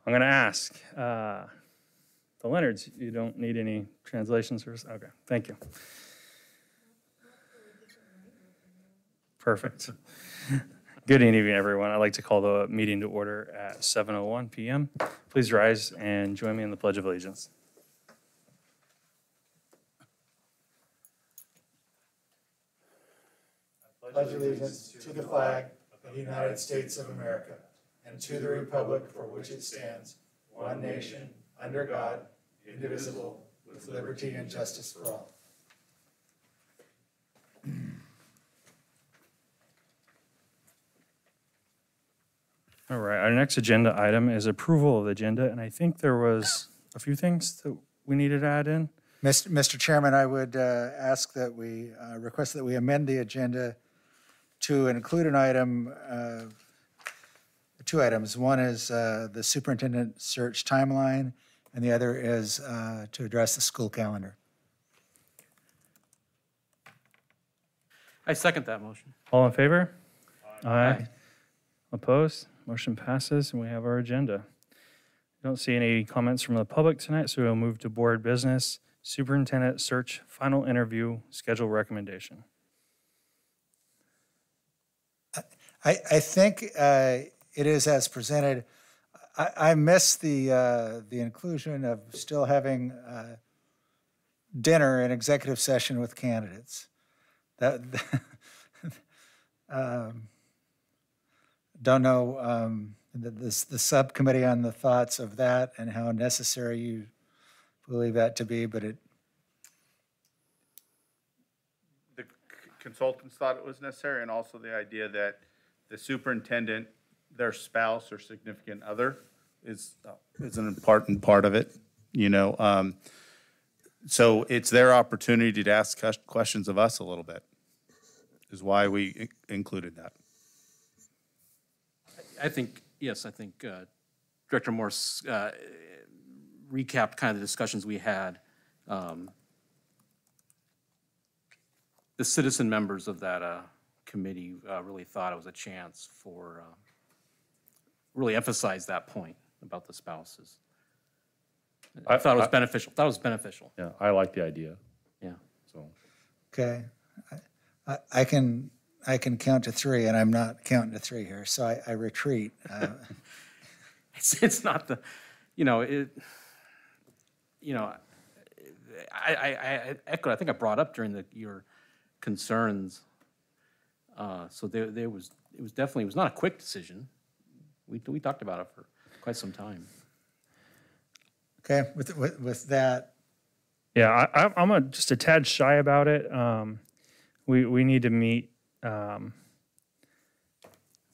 I'm going to ask the Leonards, you don't need any translations or okay, thank you. Perfect. Good evening, everyone. I'd like to call the meeting to order at 7:01 p.m. Please rise and join me in the Pledge of Allegiance. I pledge allegiance to the flag of the United States of America and to the republic for which it stands, one nation, under God, indivisible, with liberty and justice for all. All right, our next agenda item is approval of the agenda, and I think there was a few things that we needed to add in. Mr. Chairman, I would ask that we request that we amend the agenda to include an item, two items. One is the superintendent search timeline, and the other is to address the school calendar. I second that motion. All in favor? Aye. Opposed? Motion passes, and we have our agenda. I don't see any comments from the public tonight, so we'll move to board business. Superintendent search final interview schedule recommendation. I think it is as presented. I miss the inclusion of still having dinner and executive session with candidates. Don't know the subcommittee on the thoughts of that and how necessary you believe that to be, but the consultants thought it was necessary, and also the idea that the superintendent, their spouse or significant other is an important part of it, you know. So it's their opportunity to ask questions of us a little bit, is why we included that. I think Director Morse recapped kind of the discussions we had. The citizen members of that committee really thought it was a chance for, really emphasize that point about the spouses. I thought it was beneficial. Yeah, I like the idea. Yeah. So. okay. I can count to three, and I'm not counting to three here, so I retreat. It's not the, I echoed. I think I brought up during your concerns. So it was not a quick decision. We talked about it for quite some time. Okay, with that. Yeah, I'm just a tad shy about it. We need to meet.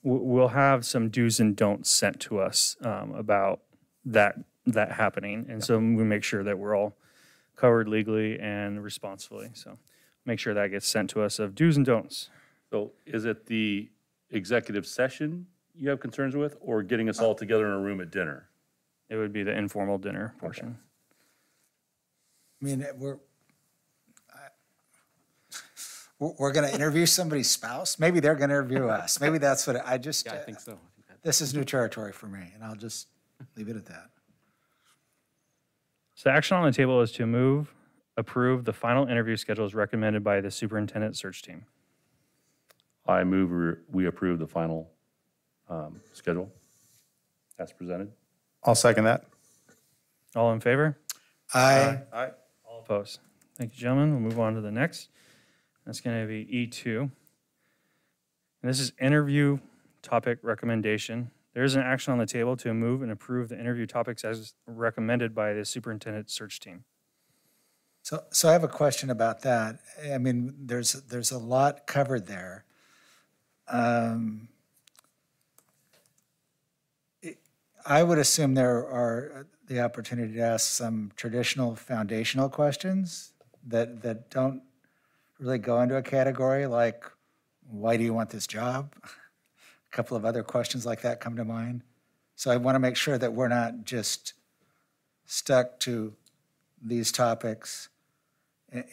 We'll have some do's and don'ts sent to us about that happening, and so we make sure that we're all covered legally and responsibly. So make sure that gets sent to us of do's and don'ts. So is it the executive session you have concerns with, or getting us all together in a room at dinner? It would be the informal dinner portion. I mean, we're going to interview somebody's spouse. Maybe they're going to interview us. Maybe that's what I just. Yeah, I think so. This is new territory for me, and I'll just leave it at that. So action on the table is to approve the final interview schedule as recommended by the superintendent search team. I move we approve the final schedule as presented. I'll second that. All in favor? Aye. Aye. All opposed? Thank you, gentlemen. We'll move on to the next. That's going to be E2. And this is interview topic recommendation. There is an action on the table to move and approve the interview topics as recommended by the superintendent search team. So I have a question about that. I mean, there's a lot covered there. I would assume there are the opportunity to ask some traditional foundational questions that don't really go into a category like, why do you want this job? A couple of other questions like that come to mind. So I want to make sure that we're not just stuck to these topics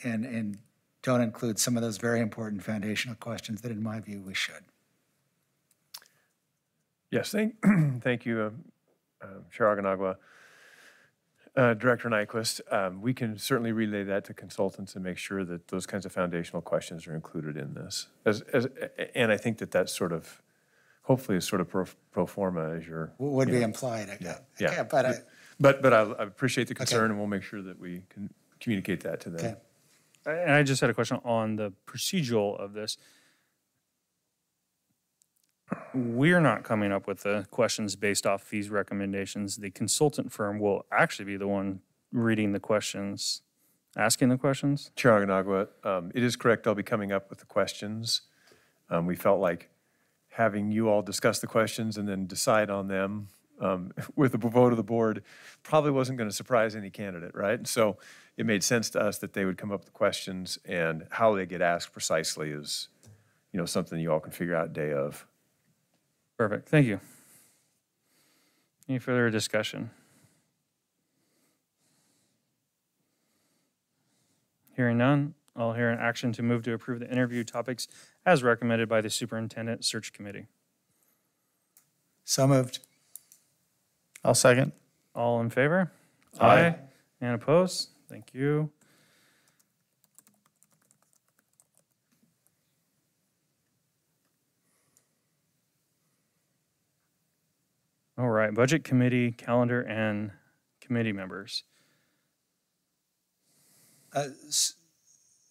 and don't include some of those very important foundational questions that, in my view, we should. Yes, thank you, Chair Aganagua, Director Nyquist, we can certainly relay that to consultants and make sure that those kinds of foundational questions are included in this. And I think that that's sort of, hopefully is sort of pro forma as your. Would you be know, implied, I guess. Yeah. But I appreciate the concern and we'll make sure that we can communicate that to them. okay. And I just had a question on the procedural of this. We're not coming up with the questions based off these recommendations. The consultant firm will actually be the one reading the questions, asking the questions. Chair Aganagua, it is correct. I'll be coming up with the questions. We felt like having you all discuss the questions and then decide on them with the vote of the board probably wasn't going to surprise any candidate, right? So it made sense to us that they would come up with the questions, and how they get asked precisely is, something you all can figure out day of. Perfect. Thank you. Any further discussion? Hearing none, I'll hear an action to move to approve the interview topics as recommended by the Superintendent Search Committee. So moved. I'll second. All in favor? Aye. And opposed? Thank you. All right, Budget Committee, calendar, and committee members.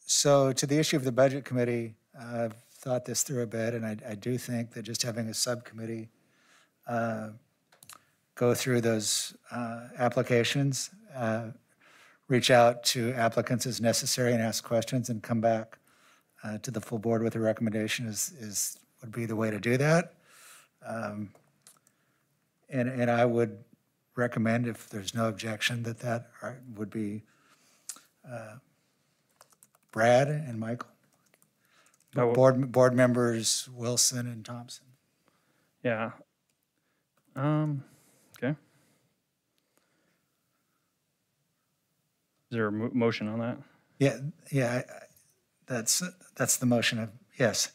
So to the issue of the Budget Committee, I've thought this through a bit, and I do think that just having a subcommittee go through those applications, reach out to applicants as necessary and ask questions and come back to the full board with a recommendation would be the way to do that. And I would recommend, if there's no objection, that would be Brad and Michael. Board members Wilson and Thompson. Yeah. Okay. Is there a motion on that? Yeah, that's the motion. Yes.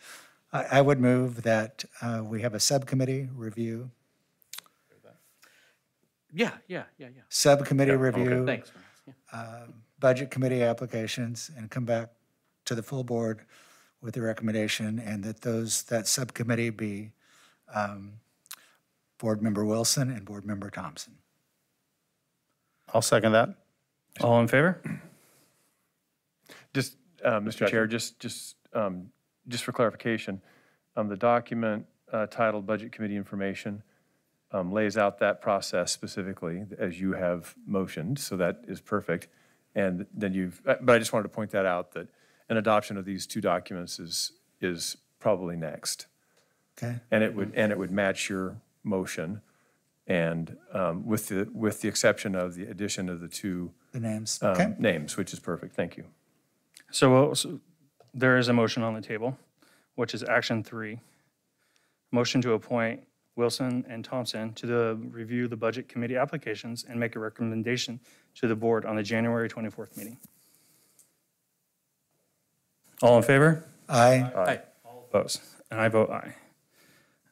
I would move that we have a subcommittee review. Yeah. Subcommittee Okay, review. thanks. Budget committee applications and come back to the full board with a recommendation, and that subcommittee be Board Member Wilson and Board Member Thompson. I'll second that. All in favor? Just, Mr. Chair, just for clarification, the document titled Budget Committee Information lays out that process specifically as you have motioned, so that is perfect. And then but I just wanted to point that out, that an adoption of these two documents is probably next. Okay. And it would match your motion, and with the exception of the addition of the two names. Okay. names, which is perfect. Thank you. So there is a motion on the table, which is action 3. Motion to appoint Wilson and Thompson to review the Budget Committee applications and make a recommendation to the board on the January 24th meeting. All in favor? Aye. Aye. Opposed? And I vote aye.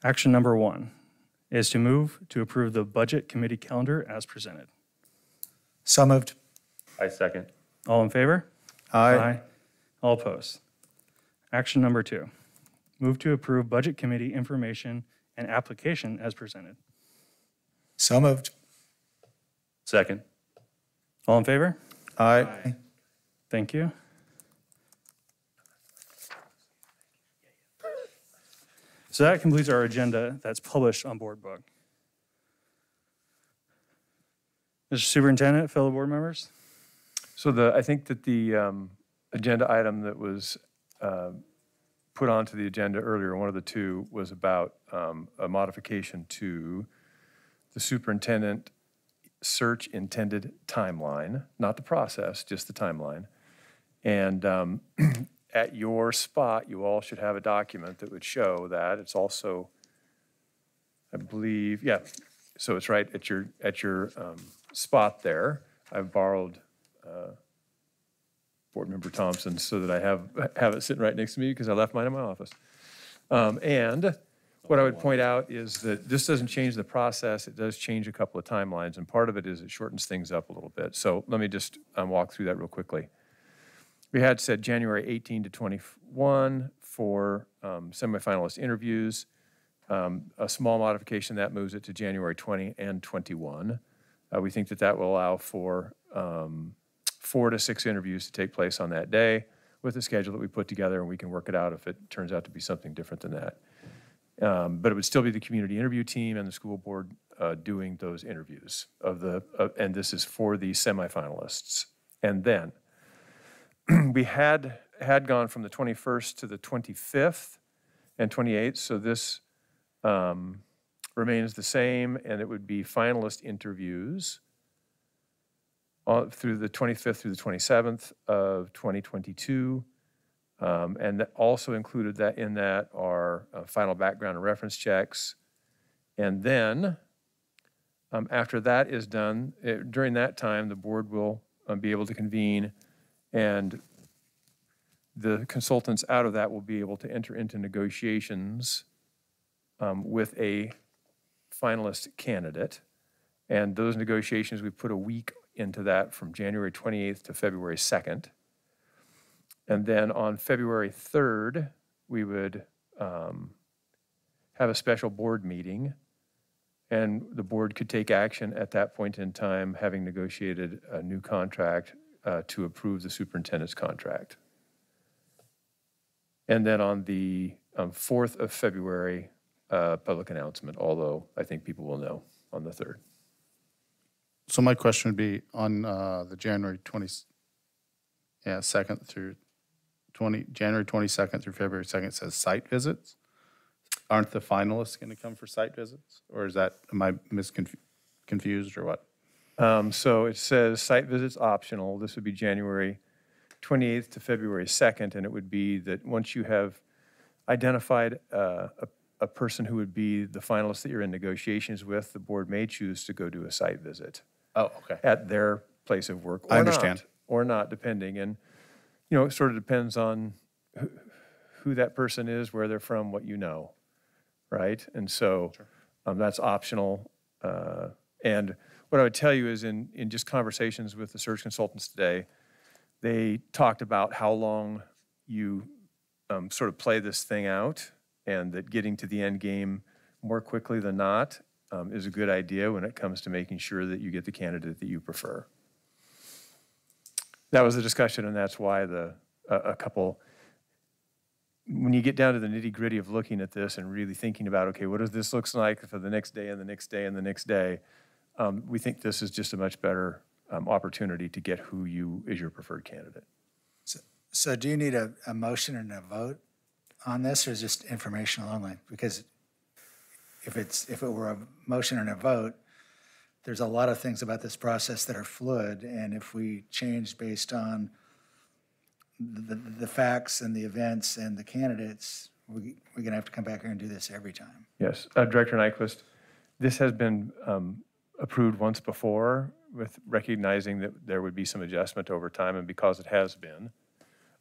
Action number 1 is to move to approve the Budget Committee calendar as presented. So moved. I second. All in favor? Aye. All opposed? Action number 2, move to approve Budget Committee information and application as presented. So moved. Second. All in favor? Aye. Thank you. So that completes our agenda that's published on Board Book. Mr. Superintendent, fellow board members? So I think that the agenda item that was put onto the agenda earlier, one of the two, was about a modification to the superintendent search intended timeline, not the process, just the timeline. And at your spot, you all should have a document that would show that. It's also, I believe, yeah, so it's right at your spot there. I've borrowed Board Member Thompson so that I have it sitting right next to me because I left mine in my office. And What I would point out is that this doesn't change the process. It does change a couple of timelines, and part of it is it shortens things up a little bit. So let me just walk through that real quickly. We had said January 18 to 21 for semifinalist interviews. A small modification that moves it to January 20 and 21. We think that that will allow for 4 to 6 interviews to take place on that day with the schedule that we put together, and we can work it out if it turns out to be something different than that. But it would still be the community interview team and the school board doing those interviews and this is for the semifinalists. And then we had gone from the 21st to the 25th and 28th, so this remains the same, and it would be finalist interviews through the 25th through the 27th of 2022. And that also included that in that are final background and reference checks. And then after that is done, during that time, the board will be able to convene, and the consultants out of that will be able to enter into negotiations with a finalist candidate. And those negotiations, we put a week into that from January 28th to February 2nd. And then on February 3rd, we would have a special board meeting, and the board could take action at that point in time, having negotiated a new contract to approve the superintendent's contract. And then on the 4th of February, public announcement, although I think people will know on the 3rd. So my question would be on the January 2nd through January 22nd through February 2nd, it says site visits. Aren't the finalists going to come for site visits? Or is that, am I confused or what? So it says site visits optional. This would be January 28th to February 2nd, and it would be that once you have identified a person who would be the finalist that you're in negotiations with, the board may choose to go do a site visit. Oh, okay. At their place of work. I understand. Or not, depending. And, you know, it sort of depends on who that person is, where they're from, what you know, right? And so that's optional. And what I would tell you is in just conversations with the search consultants today, they talked about how long you sort of play this thing out, and that getting to the end game more quickly than not is a good idea when it comes to making sure that you get the candidate that you prefer. That was the discussion, and that's why when you get down to the nitty-gritty of looking at this and really thinking about, okay, what does this look like for the next day and the next day and the next day, we think this is just a much better opportunity to get who is your preferred candidate. So do you need a motion and a vote on this, or is it just informational only? Because if it were a motion and a vote, there's a lot of things about this process that are fluid, and if we change based on the facts and the events and the candidates, we're going to have to come back here and do this every time. Yes, Director Nyquist, this has been approved once before, with recognizing that there would be some adjustment over time, and because it has been,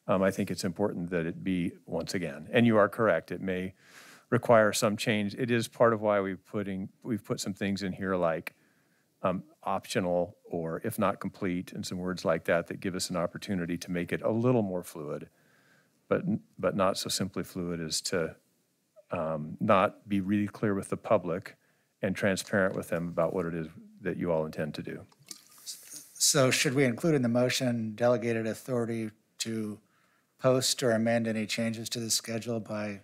I think it's important that it be once again. And you are correct, it may require some change. It is part of why we've put some things in here like optional, or if not complete, and some words like that that give us an opportunity to make it a little more fluid, but not so simply fluid as to not be really clear with the public and transparent with them about what it is that you all intend to do. So should we include in the motion delegated authority to post or amend any changes to the schedule by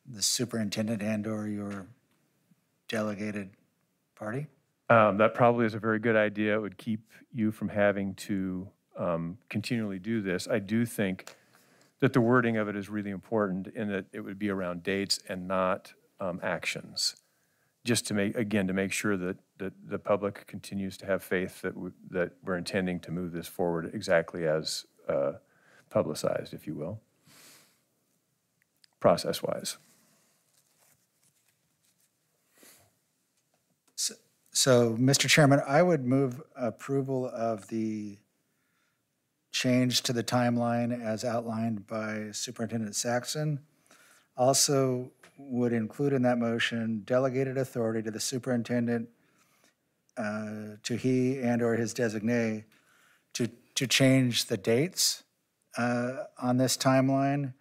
the superintendent and/or your delegated party? That probably is a very good idea. It would keep you from having to continually do this. I do think that the wording of it is really important, in that it would be around dates and not actions. Just to make sure that the public continues to have faith that we're intending to move this forward exactly as publicized, if you will, process-wise. So, Mr. Chairman, I would move approval of the change to the timeline as outlined by Superintendent Saxon. Also, would include in that motion delegated authority to the superintendent to he and/or his designee to change the dates on this timeline,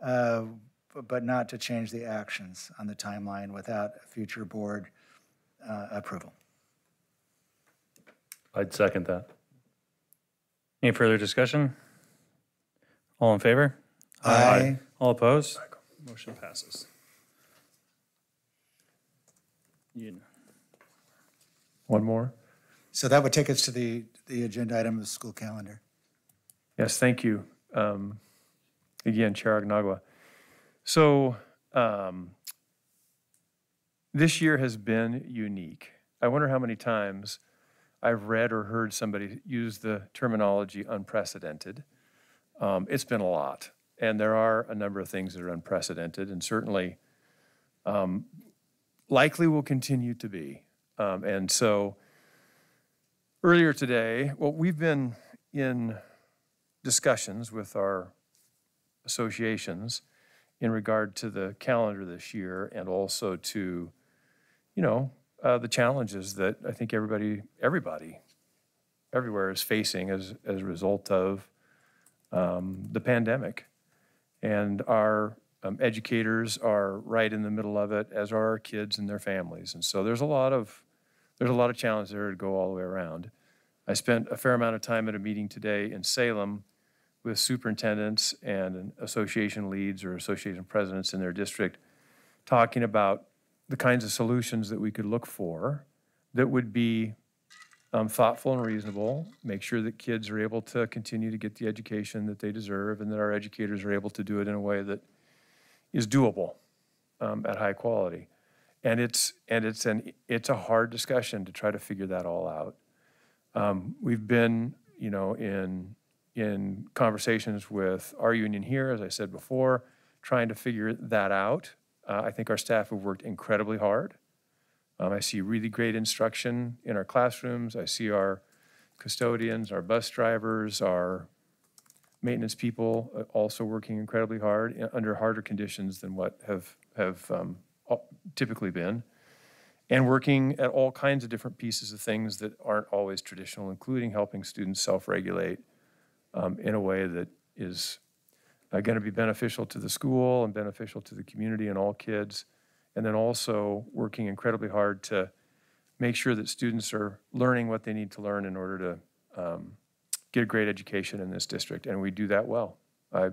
but not to change the actions on the timeline without future board approval. I'd second that. Any further discussion? All in favor? Aye. All opposed? Motion passes. One more? So that would take us to the agenda item of the school calendar. Yes, thank you. Again, Chair Agnagua. So this year has been unique. I wonder how many times I've read or heard somebody use the terminology unprecedented. It's been a lot. And there are a number of things that are unprecedented and certainly likely will continue to be. And so earlier today, well, we've been in discussions with our associations in regard to the calendar this year and also to, the challenges that I think everybody everywhere is facing as a result of the pandemic. And our educators are right in the middle of it, as are our kids and their families. And so there's a lot of challenges there to go all the way around. I spent a fair amount of time at a meeting today in Salem with superintendents and association leads or association presidents in their district talking about the kinds of solutions that we could look for that would be thoughtful and reasonable, make sure that kids are able to continue to get the education that they deserve and that our educators are able to do it in a way that is doable at high quality. And it's a hard discussion to try to figure that all out. We've been, in conversations with our union here, as I said before, trying to figure that out. I think our staff have worked incredibly hard. I see really great instruction in our classrooms. I see our custodians, our bus drivers, our maintenance people also working incredibly hard under harder conditions than what have typically been, and working at all kinds of different pieces of things that aren't always traditional, including helping students self-regulate in a way that is going to be beneficial to the school and beneficial to the community and all kids. And then also working incredibly hard to make sure that students are learning what they need to learn in order to get a great education in this district. And we do that well. I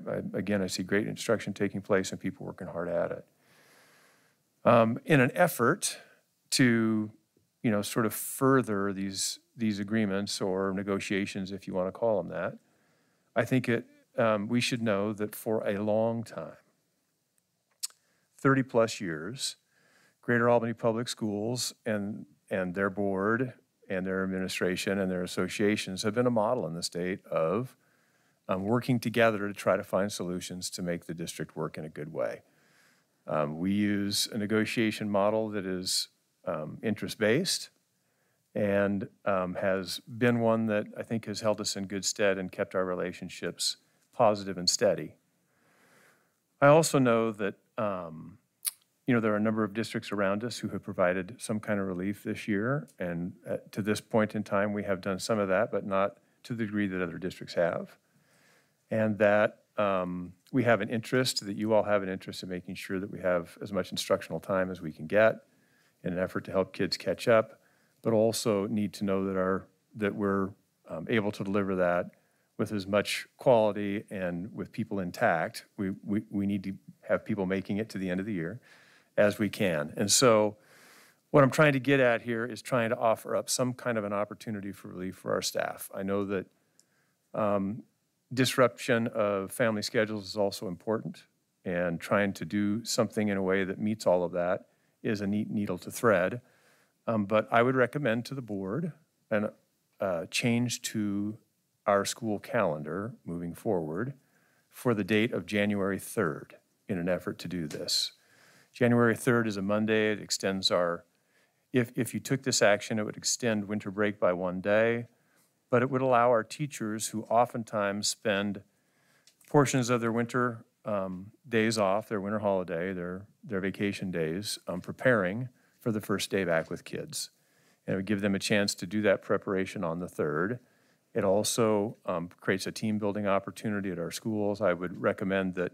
see great instruction taking place and people working hard at it. In an effort to, sort of further these agreements or negotiations, if you want to call them that, I think we should know that for a long time, 30 plus years, Greater Albany Public Schools and their board and their administration and their associations have been a model in the state of working together to try to find solutions to make the district work in a good way. We use a negotiation model that is interest-based and has been one that I think has held us in good stead and kept our relationships positive and steady. I also know that there are a number of districts around us who have provided some kind of relief this year, and to this point in time, we have done some of that, but not to the degree that other districts have. And that we have an interest, that you all have an interest in making sure that we have as much instructional time as we can get in an effort to help kids catch up, but also need to know that we're able to deliver that with as much quality and with people intact. We need to have people making it to the end of the year as we can. And so what I'm trying to get at here is trying to offer up some kind of an opportunity for relief for our staff. I know that disruption of family schedules is also important, and trying to do something in a way that meets all of that is a neat needle to thread. But I would recommend to the board a change to our school calendar moving forward for the date of January 3rd in an effort to do this. January 3rd is a Monday. It extends if you took this action, it would extend winter break by 1 day, but it would allow our teachers, who oftentimes spend portions of their winter days off, their winter holiday, their vacation days, preparing for the first day back with kids. And it would give them a chance to do that preparation on the 3rd. It also creates a team building opportunity at our schools. I would recommend that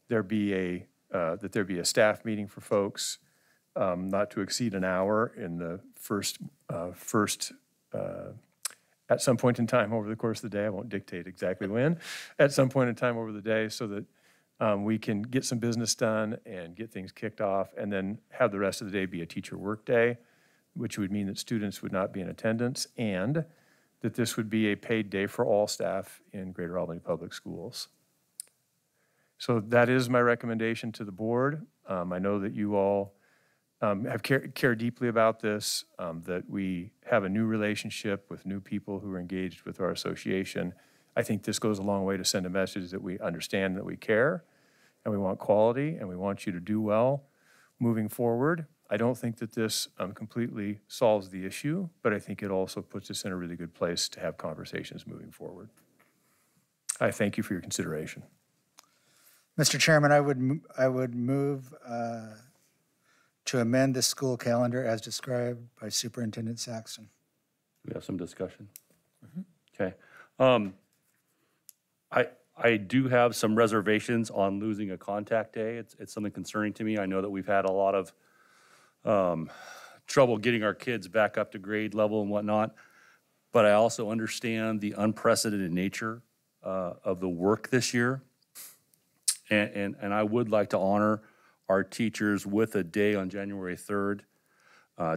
there be a staff meeting for folks, not to exceed an hour in the first at some point in time over the course of the day. I won't dictate exactly when. At some point in time over the day, so that we can get some business done and get things kicked off, and then have the rest of the day be a teacher work day, which would mean that students would not be in attendance, and that this would be a paid day for all staff in Greater Albany Public Schools. So that is my recommendation to the board. I know that you all have care deeply about this, that we have a new relationship with new people who are engaged with our association. I think this goes a long way to send a message that we understand that we care, and we want quality, and we want you to do well moving forward. I don't think that this completely solves the issue, but I think it also puts us in a really good place to have conversations moving forward. I thank you for your consideration. Mr. Chairman, I would move to amend the school calendar as described by Superintendent Saxton. We have some discussion. Okay. I do have some reservations on losing a contact day. It's something concerning to me. I know that we've had a lot of trouble getting our kids back up to grade level and whatnot, but I also understand the unprecedented nature of the work this year. And I would like to honor our teachers with a day on January 3rd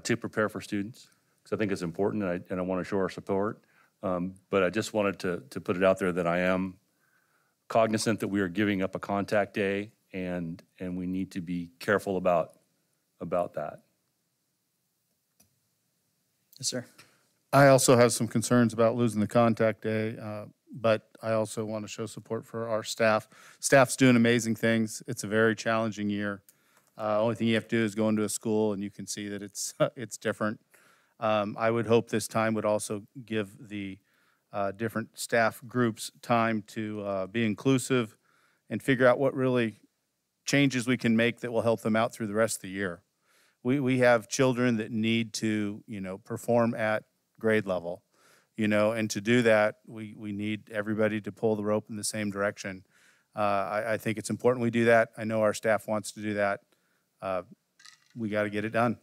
to prepare for students, because I think it's important, and I want to show our support. But I just wanted to put it out there that I am cognizant that we are giving up a contact day, and we need to be careful about that. Yes, sir. I also have some concerns about losing the contact day, but I also want to show support for our staff. Staff's doing amazing things. It's a very challenging year. Only thing you have to do is go into a school and you can see that it's different. I would hope this time would also give the different staff groups time to be inclusive and figure out what really changes we can make that will help them out through the rest of the year. We have children that need to, perform at grade level, and to do that, we need everybody to pull the rope in the same direction. I think it's important we do that. I know our staff wants to do that. We got to get it done.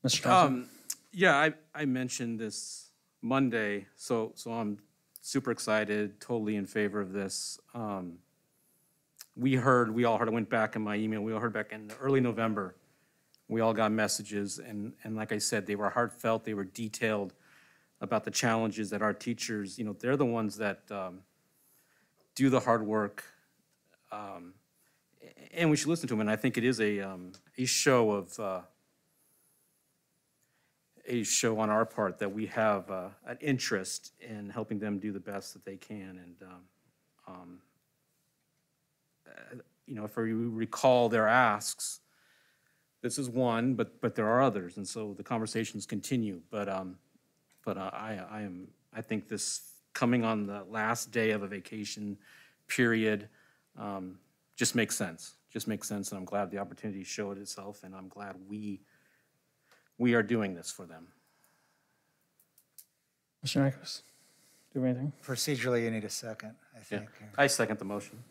Mr. Thompson? Yeah, I mentioned this Monday, so I'm super excited, totally in favor of this. We all heard, I went back in my email, we all heard back in early November. We all got messages, and like I said, they were heartfelt, they were detailed about the challenges that our teachers, they're the ones that do the hard work, and we should listen to them. And I think it is a show on our part that we have an interest in helping them do the best that they can. And if we recall their asks, this is one, but there are others, and so the conversations continue. But I think this coming on the last day of a vacation period just makes sense. And I'm glad the opportunity showed itself, and I'm glad we are doing this for them. Mr. Nikos, do you have anything? Procedurally, you need a second, I think. Yeah, I second the motion.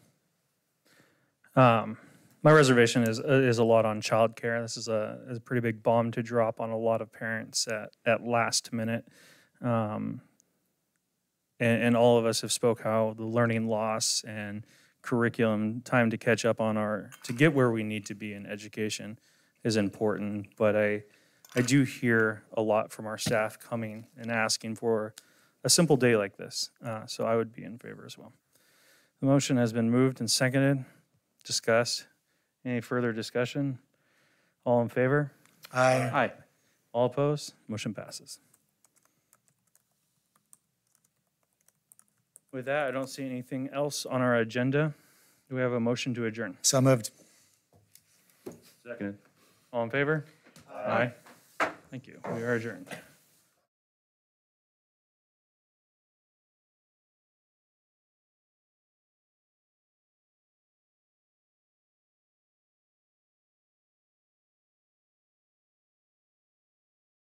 My reservation is a lot on childcare. This is a pretty big bomb to drop on a lot of parents at last minute. And all of us have spoke how the learning loss and curriculum time to catch up on to get where we need to be in education is important. But I do hear a lot from our staff coming and asking for a simple day like this. So I would be in favor as well. The motion has been moved and seconded, discussed. Any further discussion? All in favor? Aye. Aye. All opposed? Motion passes. With that, I don't see anything else on our agenda. Do we have a motion to adjourn? So moved. Seconded. All in favor? Aye. Thank you. We are adjourned.